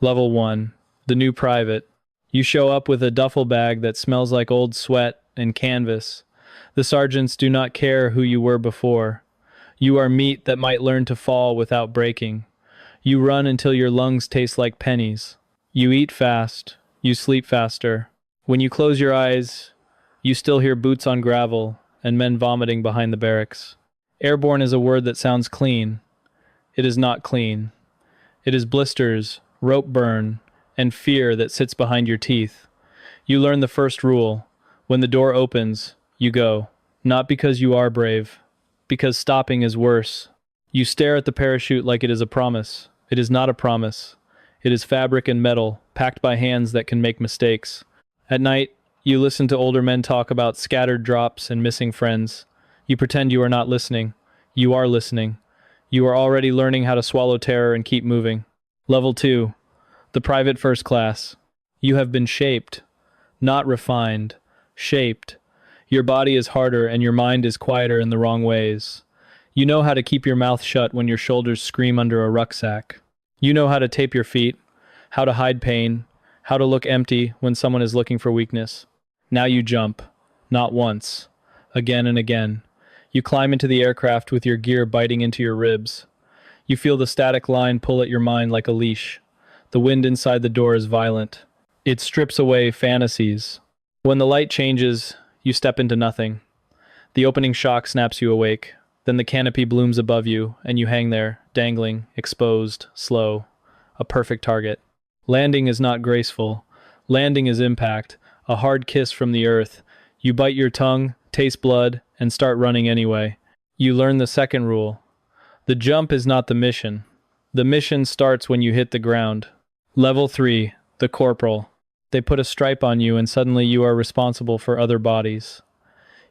Level 1. The new private. You show up with a duffel bag that smells like old sweat and canvas. The sergeants do not care who you were before. You are meat that might learn to fall without breaking. You run until your lungs taste like pennies. You eat fast. You sleep faster. When you close your eyes, you still hear boots on gravel and men vomiting behind the barracks. Airborne is a word that sounds clean. It is not clean. It is blisters, rope burn, and fear that sits behind your teeth. You learn the first rule. When the door opens, you go. Not because you are brave, because stopping is worse. You stare at the parachute like it is a promise. It is not a promise. It is fabric and metal, packed by hands that can make mistakes. At night, you listen to older men talk about scattered drops and missing friends. You pretend you are not listening. You are listening. You are already learning how to swallow terror and keep moving. Level 2. The private first class. You have been shaped, not refined. Shaped. Your body is harder and your mind is quieter in the wrong ways. You know how to keep your mouth shut when your shoulders scream under a rucksack. You know how to tape your feet, how to hide pain, how to look empty when someone is looking for weakness. Now you jump. Not once. Again and again. You climb into the aircraft with your gear biting into your ribs. You feel the static line pull at your mind like a leash. The wind inside the door is violent. It strips away fantasies. When the light changes, you step into nothing. The opening shock snaps you awake. Then the canopy blooms above you, and you hang there, dangling, exposed, slow. A perfect target. Landing is not graceful. Landing is impact, a hard kiss from the earth. You bite your tongue, taste blood, and start running anyway. You learn the second rule. The jump is not the mission. The mission starts when you hit the ground. Level 3. The Corporal. They put a stripe on you and suddenly you are responsible for other bodies.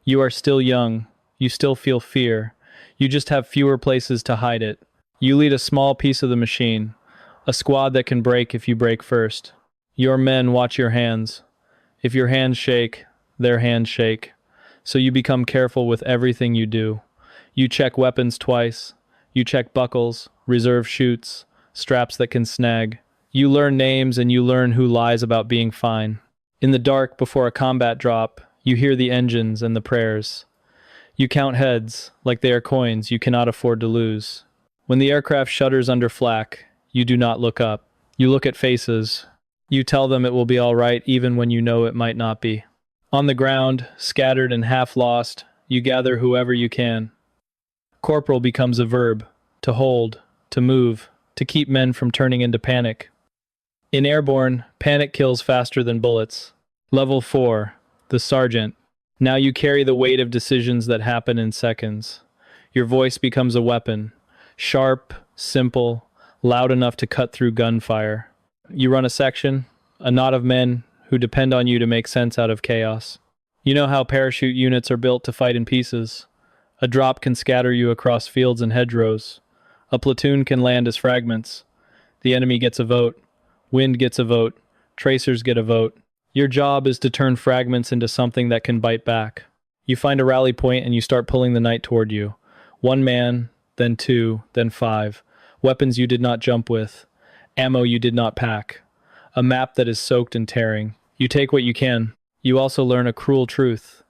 You are still young. You still feel fear. You just have fewer places to hide it. You lead a small piece of the machine. A squad that can break if you break first. Your men watch your hands. If your hands shake, their hands shake. So you become careful with everything you do. You check weapons twice. You check buckles, reserve chutes, straps that can snag. You learn names and you learn who lies about being fine. In the dark before a combat drop, you hear the engines and the prayers. You count heads like they are coins you cannot afford to lose. When the aircraft shudders under flak, you do not look up. You look at faces. You tell them it will be all right even when you know it might not be. On the ground, scattered and half lost, you gather whoever you can. Corporal becomes a verb. To hold, to move, to keep men from turning into panic. In Airborne, panic kills faster than bullets. Level 4. The Sergeant. Now you carry the weight of decisions that happen in seconds. Your voice becomes a weapon. Sharp, simple, loud enough to cut through gunfire. You run a section, a knot of men who depend on you to make sense out of chaos. You know how parachute units are built to fight in pieces. A drop can scatter you across fields and hedgerows. A platoon can land as fragments. The enemy gets a vote. Wind gets a vote. Tracers get a vote. Your job is to turn fragments into something that can bite back. You find a rally point and you start pulling the night toward you. One man, then two, then five. Weapons you did not jump with. Ammo you did not pack. A map that is soaked and tearing. You take what you can. You also learn a cruel truth.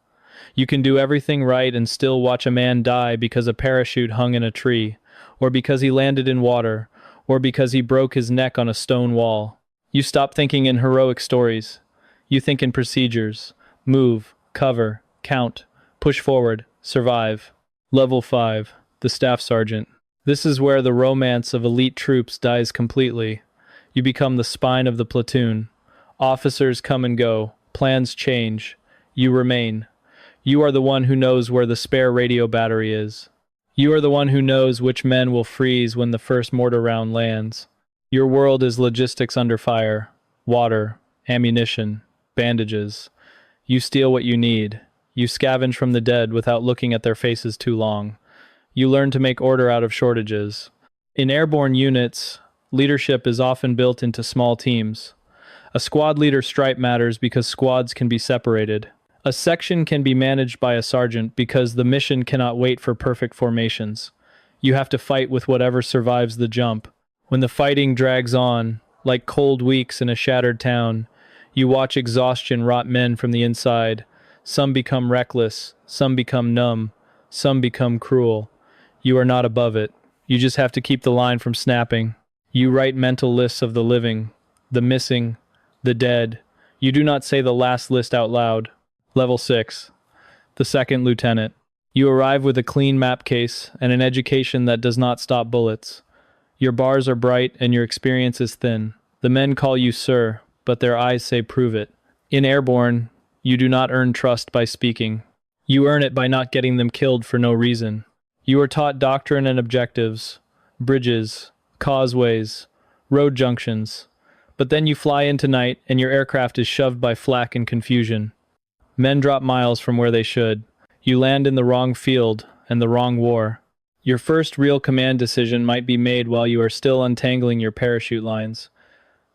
You can do everything right and still watch a man die because a parachute hung in a tree, or because he landed in water, or because he broke his neck on a stone wall. You stop thinking in heroic stories. You think in procedures. Move, cover, count, push forward, survive. Level 5. The Staff Sergeant. This is where the romance of elite troops dies completely. You become the spine of the platoon. Officers come and go. Plans change. You remain. You are the one who knows where the spare radio battery is. You are the one who knows which men will freeze when the first mortar round lands. Your world is logistics under fire. Water, ammunition, bandages. You steal what you need. You scavenge from the dead without looking at their faces too long. You learn to make order out of shortages. In airborne units, leadership is often built into small teams. A squad leader stripe matters because squads can be separated. A section can be managed by a sergeant because the mission cannot wait for perfect formations. You have to fight with whatever survives the jump. When the fighting drags on, like cold weeks in a shattered town. You watch exhaustion rot men from the inside. Some become reckless, some become numb, some become cruel. You are not above it. You just have to keep the line from snapping. You write mental lists of the living, the missing, the dead. You do not say the last list out loud. Level 6. The second lieutenant. You arrive with a clean map case and an education that does not stop bullets. Your bars are bright and your experience is thin. The men call you sir, but their eyes say prove it. In Airborne, you do not earn trust by speaking. You earn it by not getting them killed for no reason. You are taught doctrine and objectives, bridges, causeways, road junctions. But then you fly into night and your aircraft is shoved by flak and confusion. Men drop miles from where they should. You land in the wrong field and the wrong war. Your first real command decision might be made while you are still untangling your parachute lines.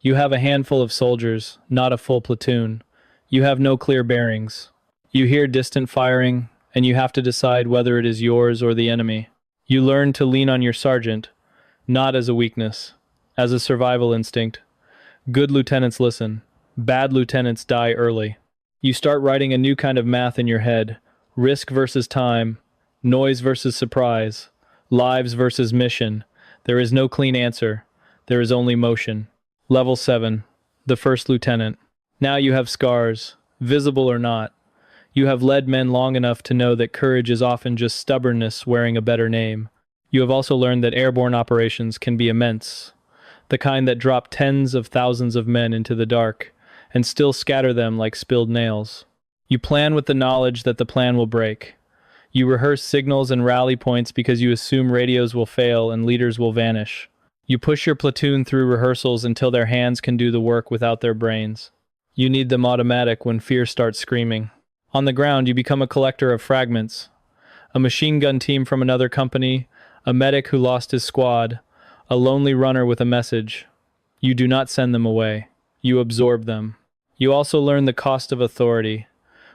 You have a handful of soldiers, not a full platoon. You have no clear bearings. You hear distant firing, and you have to decide whether it is yours or the enemy. You learn to lean on your sergeant, not as a weakness, as a survival instinct. Good lieutenants listen. Bad lieutenants die early. You start writing a new kind of math in your head. Risk versus time, noise versus surprise, lives versus mission. There is no clean answer. There is only motion. Level 7. The first lieutenant. Now you have scars, visible or not. You have led men long enough to know that courage is often just stubbornness wearing a better name. You have also learned that airborne operations can be immense, the kind that drop tens of thousands of men into the dark and still scatter them like spilled nails. You plan with the knowledge that the plan will break. You rehearse signals and rally points because you assume radios will fail and leaders will vanish. You push your platoon through rehearsals until their hands can do the work without their brains. You need them automatic when fear starts screaming. On the ground, you become a collector of fragments. A machine gun team from another company, a medic who lost his squad, a lonely runner with a message. You do not send them away. You absorb them. You also learn the cost of authority.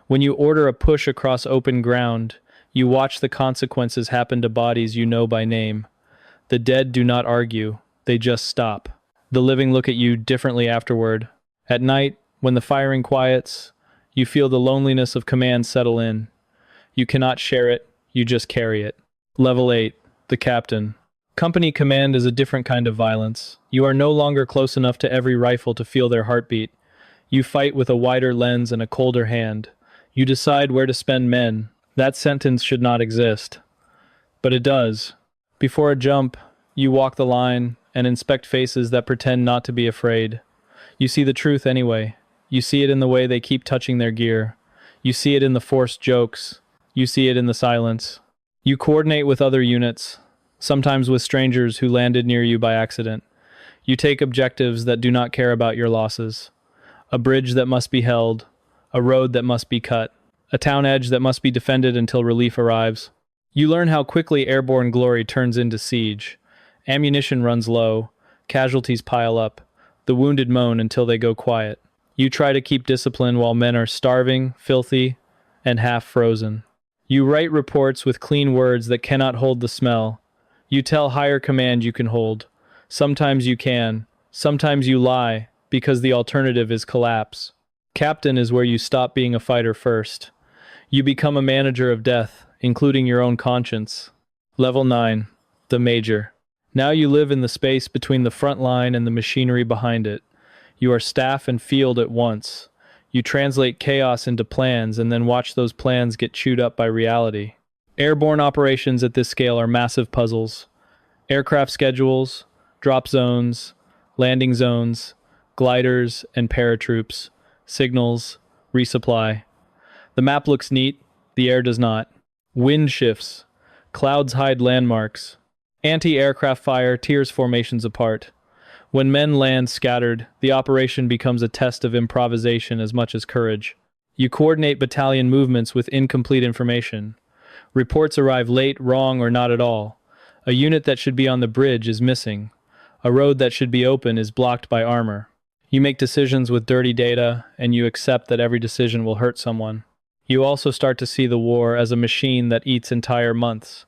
When you order a push across open ground, you watch the consequences happen to bodies you know by name. The dead do not argue, they just stop. The living look at you differently afterward. At night, when the firing quiets, you feel the loneliness of command settle in. You cannot share it, you just carry it. Level 8. The captain. Company command is a different kind of violence. You are no longer close enough to every rifle to feel their heartbeat. You fight with a wider lens and a colder hand. You decide where to spend men. That sentence should not exist. But it does. Before a jump, you walk the line and inspect faces that pretend not to be afraid. You see the truth anyway. You see it in the way they keep touching their gear. You see it in the forced jokes. You see it in the silence. You coordinate with other units, sometimes with strangers who landed near you by accident. You take objectives that do not care about your losses. A bridge that must be held, a road that must be cut, a town edge that must be defended until relief arrives. You learn how quickly airborne glory turns into siege. Ammunition runs low, casualties pile up, the wounded moan until they go quiet. You try to keep discipline while men are starving, filthy, and half frozen. You write reports with clean words that cannot hold the smell. You tell higher command you can hold. Sometimes you can. Sometimes you lie, because the alternative is collapse. Captain is where you stop being a fighter first. You become a manager of death, including your own conscience. Level 9. The Major. Now you live in the space between the front line and the machinery behind it. You are staff and field at once. You translate chaos into plans and then watch those plans get chewed up by reality. Airborne operations at this scale are massive puzzles. Aircraft schedules, drop zones, landing zones, gliders and paratroops, signals, resupply. The map looks neat, the air does not. Wind shifts, clouds hide landmarks. Anti-aircraft fire tears formations apart. When men land scattered, the operation becomes a test of improvisation as much as courage. You coordinate battalion movements with incomplete information. Reports arrive late, wrong, or not at all. A unit that should be on the bridge is missing. A road that should be open is blocked by armor. You make decisions with dirty data, and you accept that every decision will hurt someone. You also start to see the war as a machine that eats entire months.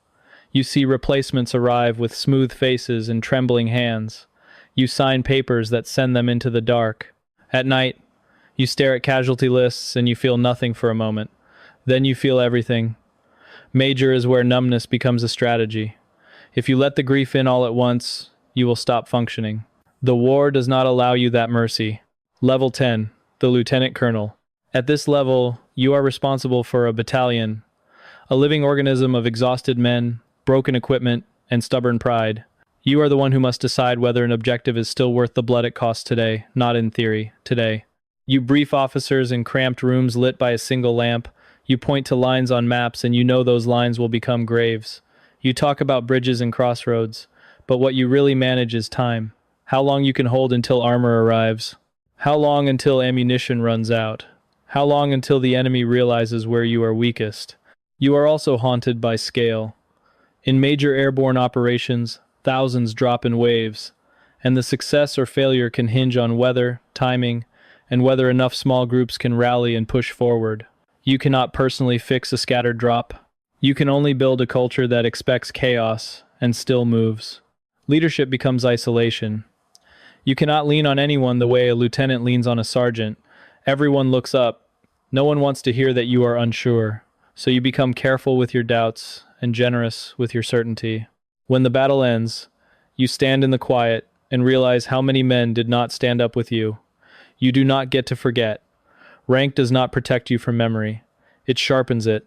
You see replacements arrive with smooth faces and trembling hands. You sign papers that send them into the dark. At night, you stare at casualty lists and you feel nothing for a moment. Then you feel everything. Major is where numbness becomes a strategy. If you let the grief in all at once, you will stop functioning. The war does not allow you that mercy. Level 10, the Lieutenant Colonel. At this level, you are responsible for a battalion, a living organism of exhausted men, broken equipment, and stubborn pride. You are the one who must decide whether an objective is still worth the blood it costs today, not in theory, today. You brief officers in cramped rooms lit by a single lamp. You point to lines on maps and you know those lines will become graves. You talk about bridges and crossroads, but what you really manage is time. How long you can hold until armor arrives. How long until ammunition runs out. How long until the enemy realizes where you are weakest. You are also haunted by scale. In major airborne operations, thousands drop in waves, and the success or failure can hinge on weather, timing, and whether enough small groups can rally and push forward. You cannot personally fix a scattered drop. You can only build a culture that expects chaos and still moves. Leadership becomes isolation. You cannot lean on anyone the way a lieutenant leans on a sergeant. Everyone looks up. No one wants to hear that you are unsure. So you become careful with your doubts and generous with your certainty. When the battle ends, you stand in the quiet and realize how many men did not stand up with you. You do not get to forget. Rank does not protect you from memory. It sharpens it.